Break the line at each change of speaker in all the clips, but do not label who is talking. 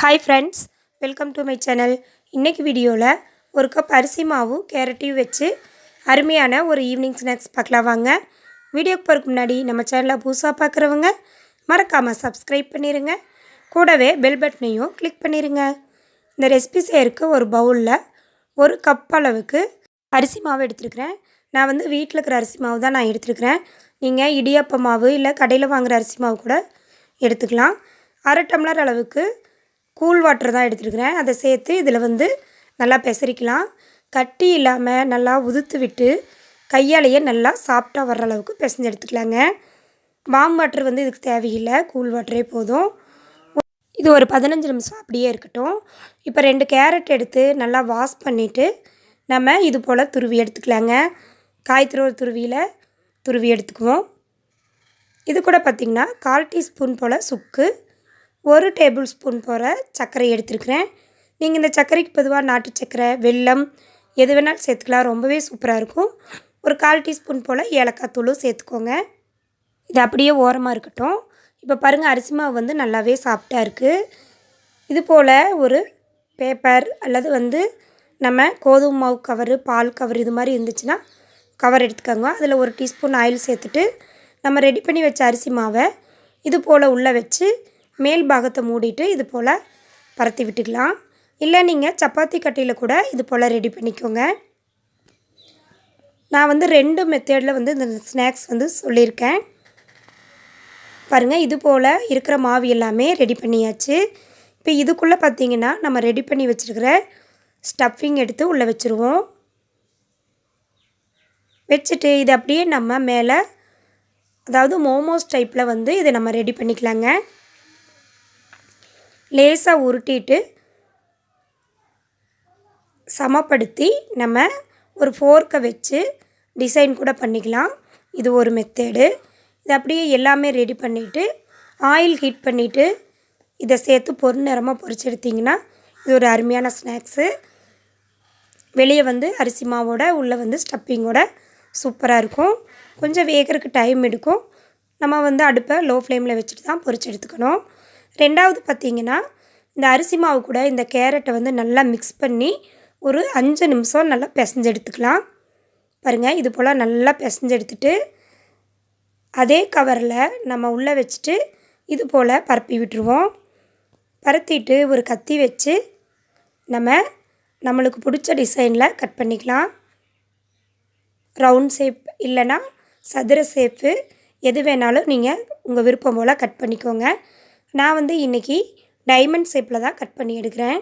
Hi friends, welcome to my channel. இன்றைக்கி வீடியோவில் ஒரு கப் அரிசி மாவு கேரட்டையும் வச்சு அருமையான ஒரு ஈவினிங் ஸ்நாக்ஸ் பார்க்கலாம் வாங்க. வீடியோக்கு போகிறதுக்கு முன்னாடி நம்ம சேனலை புதுசாக பார்க்குறவங்க மறக்காமல் சப்ஸ்கிரைப் பண்ணிடுங்க. கூடவே பெல் பட்டனையும் கிளிக் பண்ணிடுங்க. இந்த ரெசிபி செய்யறதுக்கு ஒரு பவுலில் ஒரு கப் அளவுக்கு அரிசி மாவு எடுத்துருக்கிறேன். நான் வீட்டில் இருக்கிற அரிசி மாவு தான் நான் எடுத்துருக்கிறேன். நீங்கள் இடியாப்ப மாவு இல்லை கடையில் வாங்குகிற அரிசி மாவு கூட எடுத்துக்கலாம். அரை டம்ளர் அளவுக்கு கூல் வாட்டர் தான் எடுத்துருக்கிறேன். அதை சேர்த்து இதில் நல்லா பெசரிக்கலாம். கட்டி இல்லாமல் நல்லா உதுத்து விட்டு கையாலேயே நல்லா சாஃப்டாக வர்ற அளவுக்கு பிசைஞ்சு எடுத்துக்கலாங்க. வார்ம் வாட்டர் இதுக்கு தேவையில்லை, கூல் வாட்டரே போதும். இது ஒரு 15 நிமிஷம் அப்படியே இருக்கட்டும். இப்போ 2 கேரட் எடுத்து நல்லா வாஷ் பண்ணிவிட்டு நம்ம இது போல் துருவி எடுத்துக்கலாங்க. காய் துருவியில் துருவி எடுத்துக்குவோம். இது கூட பார்த்திங்கன்னா 1/4 டீஸ்பூன் போல் சுக்கு, 1 டேபிள் ஸ்பூன் போல் சர்க்கரை எடுத்துருக்கிறேன். நீங்கள் இந்த சர்க்கரைக்கு பொதுவாக நாட்டு சர்க்கரை, வெல்லம் எது வேணாலும் சேர்த்துக்கலாம். ரொம்பவே சூப்பராக இருக்கும். ஒரு 1/4 டீஸ்பூன் போல் ஏலக்காய் தூளும் சேர்த்துக்கோங்க. இது அப்படியே ஓரமாக இருக்கட்டும். இப்போ பாருங்கள், அரிசி மாவு நல்லாவே சாஃப்டாக இருக்குது. இது போல் ஒரு பேப்பர் அல்லது நம்ம கோதுமை மாவு கவரு, பால் கவர் இது மாதிரி இருந்துச்சுன்னா கவர் எடுத்துக்கோங்க. அதில் 1 டீஸ்பூன் ஆயில் சேர்த்துட்டு நம்ம ரெடி பண்ணி வச்ச அரிசி மாவை இது போல் உள்ளே வச்சு மேல் பாகத்தை மூடிட்டு இது போல் பரத்தி விட்டுக்கலாம். இல்லை நீங்கள் சப்பாத்தி கட்டையில் கூட இது போல் ரெடி பண்ணிக்கோங்க. நான் 2 மெத்தடில் இந்த ஸ்நாக்ஸ் சொல்லியிருக்கேன். பாருங்கள், இது போல் இருக்கிற மாவு எல்லாமே ரெடி பண்ணியாச்சு. இப்போ இதுக்குள்ளே பார்த்திங்கன்னா நம்ம ரெடி பண்ணி வச்சுருக்கிற ஸ்டஃபிங் எடுத்து உள்ளே வச்சுருவோம். வச்சுட்டு இது அப்படியே நம்ம மேலே, அதாவது மோமோஸ் டைப்பில் இதை நம்ம ரெடி பண்ணிக்கலாங்க. லேசாக உருட்டிட்டு சமப்படுத்தி நம்ம ஒரு ஃபோர்க்கை வச்சு டிசைன் கூட பண்ணிக்கலாம். இது ஒரு மெத்தேடு. இது அப்படியே எல்லாமே ரெடி பண்ணிவிட்டு ஆயில் ஹீட் பண்ணிவிட்டு இதை சேர்த்து பொறுநேரமாக பொரிச்சு எடுத்திங்கன்னா இது ஒரு அருமையான ஸ்நாக்ஸு. வெளியே அரிசி மாவோட உள்ளே ஸ்டப்பிங்கோட சூப்பராக இருக்கும். கொஞ்சம் வேகிறதுக்கு டைம் எடுக்கும். நம்ம அடுப்பை லோ ஃப்ளேமில் வச்சுட்டு தான் பொரிச்சு எடுத்துக்கணும். ரெண்டாவது பார்த்திங்கன்னா, இந்த அரிசி மாவு கூட இந்த கேரட்டை நல்லா மிக்ஸ் பண்ணி ஒரு 5 நிமிஷம் நல்லா பிசைஞ்சு எடுத்துக்கலாம். பாருங்கள், இது போல் நல்லா பிசைஞ்சு எடுத்துட்டு அதே கவரில் நம்ம உள்ளே வச்சுட்டு இது போல் பரப்பி விட்டுருவோம். பரத்திட்டு ஒரு கத்தி வச்சு நம்மளுக்கு பிடிச்ச டிசைனில் கட் பண்ணிக்கலாம். ரவுண்ட் ஷேப் இல்லைன்னா சதுர ஷேப்பு எது வேணாலும் நீங்கள் உங்கள் விருப்பம் போல் கட் பண்ணிக்கோங்க. நான் இன்றைக்கி டைமண்ட் ஷேப்பில் தான் கட் பண்ணி எடுக்கிறேன்.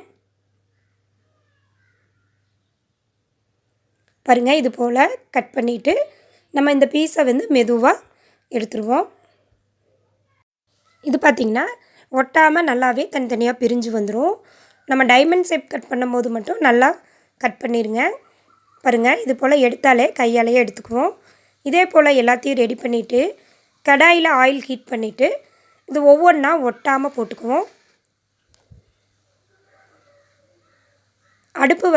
பாருங்கள், இது போல் கட் பண்ணிவிட்டு நம்ம இந்த பீஸை மெதுவாக எடுத்துருவோம். இது பார்த்திங்கன்னா ஒட்டாமல் நல்லாவே தனித்தனியாக பிரிஞ்சு வந்துடும். நம்ம டைமண்ட் ஷேப் கட் பண்ணும்போது மட்டும் நல்லா கட் பண்ணிடுங்க. பாருங்கள், இது போல் எடுத்தாலே கையாலேயே எடுத்துக்குவோம். இதே போல் எல்லாத்தையும் ரெடி பண்ணிவிட்டு கடாயில் ஆயில் ஹீட் பண்ணிவிட்டு இது ஒவ்வொன்றா ஒட்டாமல் போட்டுக்குவோம். அடுப்பு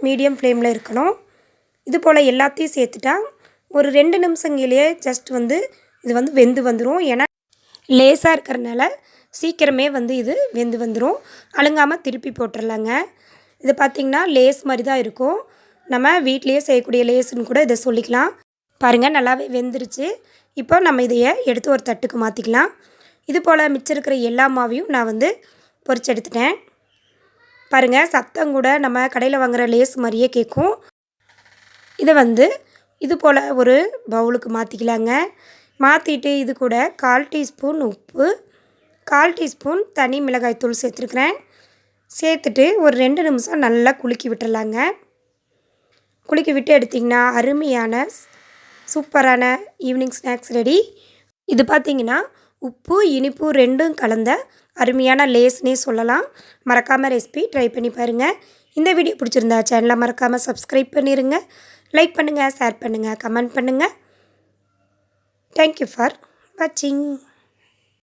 மீடியம் ஃப்ளேமில் இருக்கணும். இது போல் எல்லாத்தையும் சேர்த்துட்டா ஒரு 2 நிமிஷங்களையே ஜஸ்ட் இது வெந்து வந்துடும். ஏன்னா லேசாக இருக்கிறனால சீக்கிரமே இது வெந்து வந்துடும். அழுங்காமல் திருப்பி போட்டுடலாங்க. இது பார்த்திங்கன்னா லேஸ் மாதிரி தான் இருக்கும். நம்ம வீட்லேயே செய்யக்கூடிய லேஸுன்னு கூட இதை சொல்லிக்கலாம். பாருங்கள், நல்லாவே வெந்துருச்சு. இப்போ நம்ம இதையை எடுத்து ஒரு தட்டுக்கு மாற்றிக்கலாம். இது போல் மிச்சம் இருக்கிற எல்லா மாவையும் நான் பொரிச்சு எடுத்துட்டேன். பாருங்கள், சத்தம் கூட நம்ம கடையில் வாங்குகிற லேஸ் மாதிரியே கேட்கும். இதை இது போல் ஒரு பவுலுக்கு மாற்றிக்கலாங்க. மாற்றிட்டு இது கூட 1/4 டீஸ்பூன் உப்பு, 1/4 டீஸ்பூன் தனி மிளகாய் தூள் சேர்த்துருக்குறேன். சேர்த்துட்டு ஒரு 2 நிமிஷம் நல்லா குலுக்கி விட்டுடலாங்க. குலுக்கி விட்டு எடுத்திங்கன்னா அருமையான சூப்பரான ஈவினிங் ஸ்நாக்ஸ் ரெடி. இது பார்த்திங்கன்னா உப்பு இனிப்பு 2ம் கலந்த அருமையான லேஸ்னே சொல்லலாம். மறக்காமல் ரெசிபி ட்ரை பண்ணி பாருங்கள். இந்த வீடியோ பிடிச்சிருந்தா சேனலை மறக்காமல் சப்ஸ்கிரைப் பண்ணிடுங்க. லைக் பண்ணுங்கள், ஷேர் பண்ணுங்கள், கமெண்ட் பண்ணுங்கள். தேங்க்யூ ஃபார் வாட்சிங்.